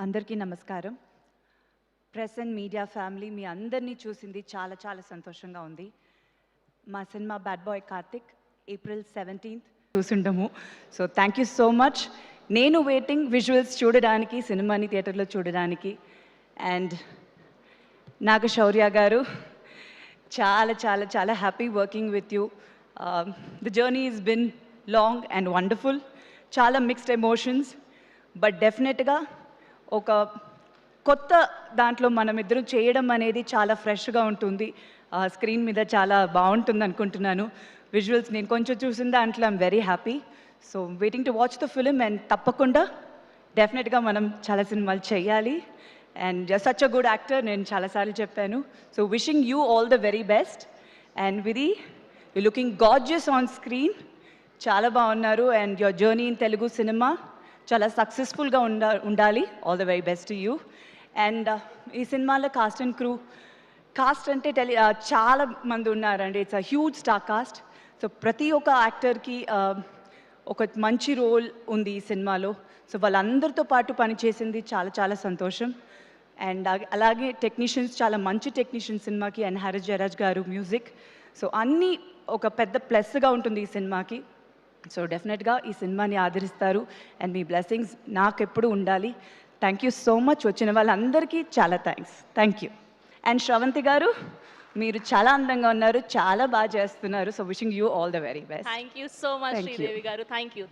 అందరికీ నమస్కారం. Press and media family మీ అందరినీ చూసింది చాలా చాలా సంతోషంగా ఉంది. మా cinema bad boy Karthik April 17th చూసుంటాము. So thank you so much. నేను వెయిటింగ్ విజువల్స్ చూడడానికి, సినిమాని థియేటర్లో చూడడానికి. అండ్ నాగశౌర్య గారు, చాలా చాలా చాలా happy working with you. The journey is bin long and wonderful. చాలా మిక్స్డ్ ఎమోషన్స్, బట్ డెఫినెట్గా ఒక కొత్త దాంట్లో మనం ఇద్దరం చేయడం అనేది చాలా ఫ్రెష్గా ఉంటుంది. స్క్రీన్ మీద చాలా బాగుంటుంది అనుకుంటున్నాను. విజువల్స్ నేను కొంచెం చూసిన దాంట్లో I'm very happy. So waiting to watch the film. And తప్పకుండా డెఫినెట్గా మనం చాలా సినిమాలు చేయాలి. And such a good actor, నేను చాలాసార్లు చెప్పాను. So wishing you all the very best. And Vidhi, you looking gorgeous on screen, చాలా బాగున్నారు. And your journey in Telugu cinema చాలా సక్సెస్ఫుల్గా ఉండాలి. All the very best to you. And ఈ సినిమాలో కాస్ట్ అండ్ క్రూ, కాస్ట్ అంటే చాలా మంది ఉన్నారండి. It's a huge star cast. So ప్రతి ఒక్క యాక్టర్కి ఒక మంచి రోల్ ఉంది ఈ సినిమాలో. సో వాళ్ళందరితో పాటు పనిచేసింది చాలా చాలా సంతోషం. అండ్ అలాగే టెక్నీషియన్స్, చాలా మంచి టెక్నీషియన్స్ సినిమాకి. అండ్ హరీష్ జయరాజ్ గారు మ్యూజిక్. సో అన్నీ ఒక పెద్ద ప్లస్గా ఉంటుంది ఈ సినిమాకి. సో డెఫినెట్గా ఈ సినిమాని ఆదరిస్తారు. అండ్ మీ బ్లెస్సింగ్స్ నాకు ఎప్పుడు ఉండాలి. Thank you so much. వచ్చిన వాళ్ళందరికీ చాలా thanks. Thank you. And Shravanthi గారు, మీరు చాలా అందంగా ఉన్నారు, చాలా బాగా చేస్తున్నారు. So wishing you all the very best. Thank you so much Sridevi గారు. Thank you.